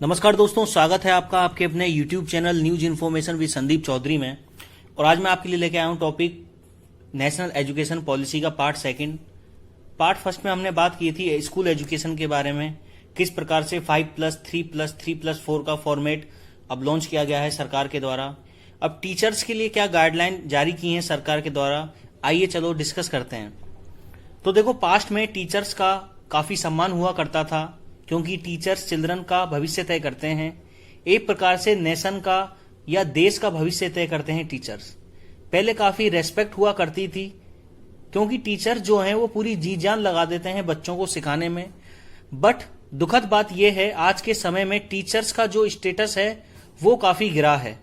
नमस्कार दोस्तों, स्वागत है आपका आपके अपने YouTube channel news information with Sandeep Chaudhary में। और आज मैं आपके लिए लेके आया हूँ टॉपिक नेशनल एजुकेशन पॉलिसी का पार्ट सेकंड। पार्ट फर्स्ट में हमने बात की थी स्कूल एजुकेशन के बारे में, किस प्रकार से 5+3+3+4 का फॉर्मेट अब लॉन्च किया गया है सरकार के द्वारा। अब टीचर्स के लिए क्या गाइडलाइन जारी की हैं सरकार के द्वारा, आइए चलो डिस्कस करते हैं। तो देखो, पास्ट में टीचर्स का काफी सम्मान हुआ करता था, क्योंकि टीचर्स चिल्ड्रन का भविष्य तय करते हैं। एक प्रकार से नेशन का या देश का भविष्य तय करते हैं टीचर्स। पहले काफी रेस्पेक्ट हुआ करती थी, क्योंकि टीचर्स जो हैं वो पूरी जी जान लगा देते हैं बच्चों को सिखाने में। बट दुखद बात यह है, आज के समय में टीचर्स का जो स्टेटस है वो काफी गिरा है।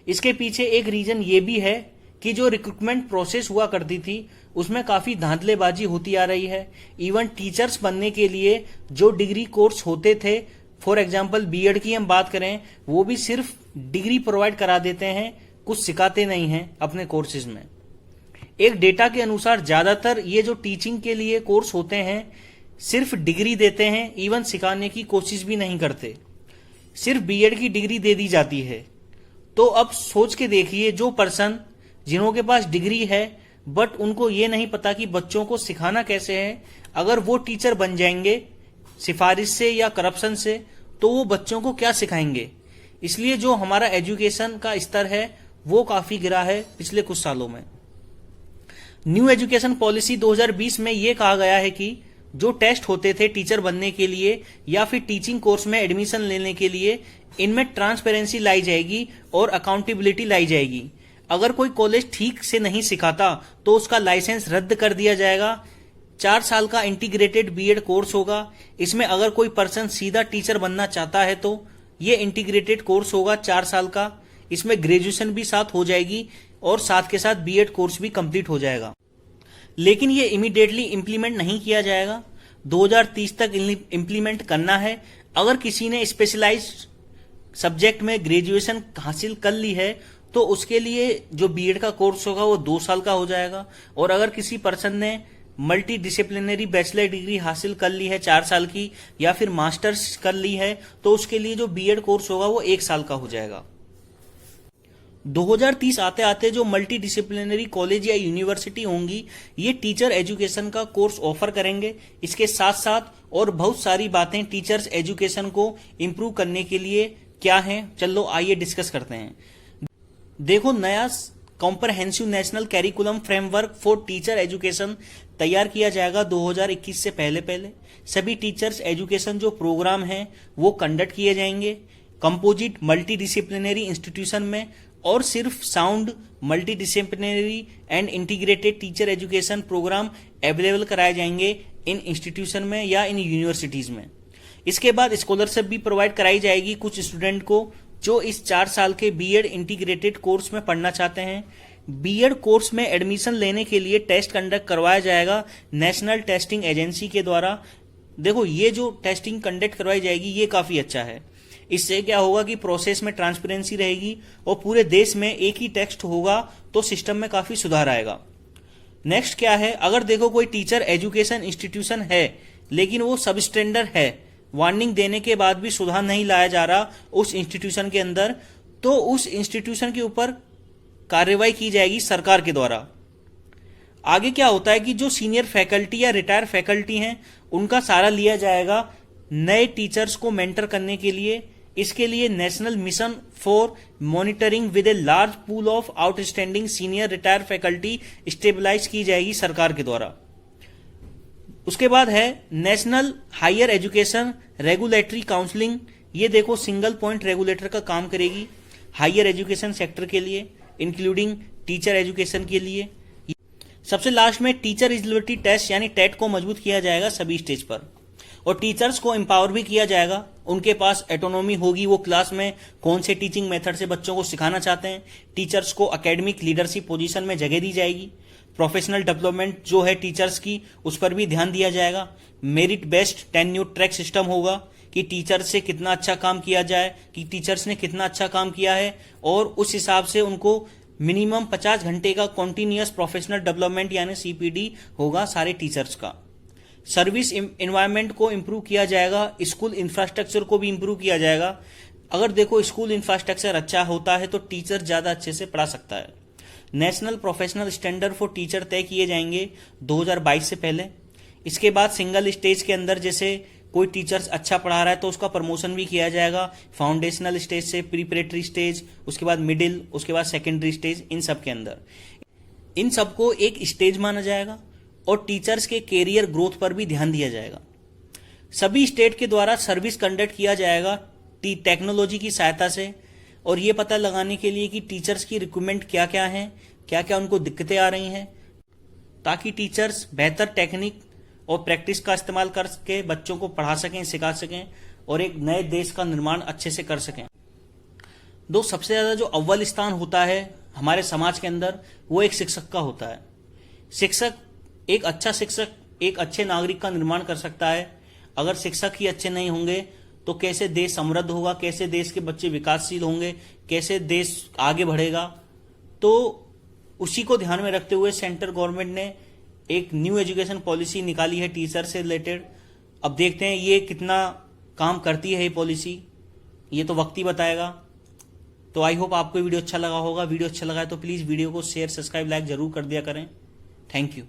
इसके पीछे एक रीजन ये भी है कि जो रिक्रूटमेंट प्रोसेस हुआ करती थी उसमें काफी धांधलेबाजी होती आ रही है। इवन टीचर्स बनने के लिए जो डिग्री कोर्स होते थे, फॉर एग्जांपल बीएड की हम बात करें, वो भी सिर्फ डिग्री प्रोवाइड करा देते हैं, कुछ सिखाते नहीं हैं अपने कोर्सेज में। एक डेटा के अनुसार ज्यादातर ये जो टीचिंग के लिए कोर्स होते हैं सिर्फ डिग्री देते हैं, इवन सिखाने की कोशिश भी नहीं करते, सिर्फ बीएड की डिग्री दे दी जाती है। तो अब सोच के देखिए, जो पर्सन जिन्हों के पास डिग्री है बट उनको ये नहीं पता कि बच्चों को सिखाना कैसे है, अगर वो टीचर बन जाएंगे सिफारिश से या करप्शन से, तो वो बच्चों को क्या सिखाएंगे। इसलिए जो हमारा एजुकेशन का स्तर है वो काफी गिरा है पिछले कुछ सालों में। न्यू एजुकेशन पॉलिसी 2020 में ये कहा गया है कि जो टेस्ट होते थे टीचर बनने के लिए या फिर टीचिंग कोर्स में एडमिशन लेने के लिए, इनमें ट्रांसपेरेंसी लाई जाएगी और अकाउंटेबिलिटी लाई जाएगी। अगर कोई कॉलेज ठीक से नहीं सिखाता तो उसका लाइसेंस रद्द कर दिया जाएगा। 4 साल का इंटीग्रेटेड बीएड कोर्स होगा। इसमें अगर कोई पर्सन सीधा टीचर बनना चाहता है तो ये इंटीग्रेटेड कोर्स होगा 4 साल का। इसमें ग्रेजुएशन भी साथ हो जाएगी और साथ के साथ बीएड कोर्स भी कंप्लीट हो जाएगा। लेकिन ये इमीडिएटली इंप्लीमेंट नहीं किया जाएगा, 2030 तक इंप्लीमेंट करना है। अगर किसी ने स्पेशलाइज्ड सब्जेक्ट में ग्रेजुएशन हासिल कर ली है तो उसके लिए जो बीएड का कोर्स होगा वो 2 साल का हो जाएगा। और अगर किसी पर्सन ने मल्टी डिसिप्लिनरी बैचलर डिग्री हासिल कर ली है 4 साल की, या फिर मास्टर्स कर ली है, तो उसके लिए जो बीएड कोर्स होगा वो 1 साल का हो जाएगा। 2030 आते आते जो मल्टी डिसिप्लिनरी कॉलेज या यूनिवर्सिटी होंगी, ये टीचर एजुकेशन का कोर्स ऑफर करेंगे। इसके साथ साथ और बहुत सारी बातें टीचर्स एजुकेशन को इम्प्रूव करने के लिए क्या हैं, चलो आइए डिस्कस करते हैं। देखो, नया comprehensive national curriculum framework for teacher education तैयार किया जाएगा 2021 से पहले। सभी टीचर्स एजुकेशन जो प्रोग्राम हैं वो कंडक्ट किए जाएंगे कंपोजिट मल्टी डिसिप्लिनरी इंस्टीट्यूशन में, और सिर्फ sound multidisciplinary and integrated teacher education programme available कराए जाएंगे इन इंस्टीट्यूशन में या इन यूनिवर्सिटीज में। इसके बाद स्कॉलरशिप भी प्रोवाइड कराई जाएगी कुछ स्टूडेंट को जो इस 4 साल के बीएड इंटीग्रेटेड कोर्स में पढ़ना चाहते हैं। बीएड कोर्स में एडमिशन लेने के लिए टेस्ट कंडक्ट करवाया जाएगा नेशनल टेस्टिंग एजेंसी के द्वारा। देखो, ये जो टेस्टिंग कंडक्ट करवाई जाएगी ये काफी अच्छा है। इससे क्या होगा कि प्रोसेस में ट्रांसपेरेंसी रहेगी और पूरे देश में एक ही टेस्ट होगा, तो सिस्टम में काफी सुधार आएगा। नेक्स्ट क्या है, अगर देखो कोई टीचर एजुकेशन इंस्टीट्यूशन है लेकिन वो सब स्टैंडर्ड है, वार्निंग देने के बाद भी सुधार नहीं लाया जा रहा उस इंस्टीट्यूशन के अंदर, तो उस इंस्टीट्यूशन के ऊपर कार्रवाई की जाएगी सरकार के द्वारा। आगे क्या होता है कि जो सीनियर फैकल्टी या रिटायर फैकल्टी हैं उनका सहारा लिया जाएगा नए टीचर्स को मेंटर करने के लिए। इसके लिए national mission for monitoring with a large pool of outstanding senior retire faculty stabilise की जाएगी सरकार के द्वारा। उसके बाद है national higher education regulatory counselling. ये देखो, सिंगल पॉइंट रेगुलेटर का काम करेगी हायर एजुकेशन सेक्टर के लिए, इंक्लूडिंग टीचर एजुकेशन के लिए। सबसे लास्ट में टीचर एलिजिबिलिटी टेस्ट यानी टेट को मजबूत किया जाएगा सभी स्टेज पर, और टीचर्स को एम्पावर भी किया जाएगा। उनके पास ऑटोनॉमी होगी, वो क्लास में कौन से टीचिंग मेथड से बच्चों को सिखाना चाहते हैं। टीचर्स को एकेडमिक लीडरशिप पोजीशन में जगह दी जाएगी। प्रोफेशनल डेवलपमेंट जो है टीचर्स की, उस पर भी ध्यान दिया जाएगा। Merit based tenure track system होगा कि टीचर से कितना अच्छा काम किया जाए, कि टीचर्स ने कितना अच्छा काम किया है, और उस हिसाब से उनको मिनिमम 50 घंटे का कॉन्टिन्यूअस प्रोफेशनल डेवलपमेंट यानी सीपीडी होगा सारे टीचर्स का। सर्विस इन्वायरमेंट को इम्प्रूव किया जाएगा, स्कूल इंफ्रास्ट्रक्चर को भी इम्प्रूव किया जाएगा। अगर देखो स्कूल इंफ्रास्ट्रक्चर अच्छा होता है तो टीचर ज्यादा अच्छे से पढ़ा सकता है। National professional standard for teacher तय किए जाएंगे 2022 से पहले। इसके बाद सिंगल स्टेज के अंदर जैसे कोई टीचर्स अच्छा पढ़ा रहा है तो उसका प्रमोशन भी किया जाएगा, फाउंडेशनल स्टेज से प्रीपरेटरी स्टेज, उसके बाद मिडिल, उसके बाद सेकेंडरी स्टेज, इन सब के अंदर इन सबको एक स्टेज माना जाएगा और टीचर्स के कैरियर ग्रोथ पर भी ध्यान दिया जाएगा। सभी स्टेट के द्वारा सर्विस कंडक्ट किया जाएगा टेक्नोलॉजी की सहायता से, और ये पता लगाने के लिए कि टीचर्स की रिक्वायरमेंट क्या क्या है, क्या क्या उनको दिक्कतें आ रही हैं, ताकि टीचर्स बेहतर टेक्निक और प्रैक्टिस का इस्तेमाल करके बच्चों को पढ़ा सकें, सिखा सकें और एक नए देश का निर्माण अच्छे से कर सकें। सबसे ज्यादा जो अव्वल स्थान होता है हमारे समाज के अंदर वो एक शिक्षक का होता है। एक अच्छा शिक्षक एक अच्छे नागरिक का निर्माण कर सकता है। अगर शिक्षक ही अच्छे नहीं होंगे तो कैसे देश समृद्ध होगा, कैसे देश के बच्चे विकासशील होंगे, कैसे देश आगे बढ़ेगा। तो उसी को ध्यान में रखते हुए सेंट्रल गवर्नमेंट ने एक न्यू एजुकेशन पॉलिसी निकाली है टीचर से रिलेटेड। अब देखते हैं ये कितना काम करती है ये पॉलिसी, ये तो वक्त ही बताएगा। तो आई होप आपको वीडियो अच्छा लगा होगा। वीडियो अच्छा लगा है तो प्लीज वीडियो को शेयर, सब्सक्राइब, लाइक जरूर कर दिया करें। Thank you.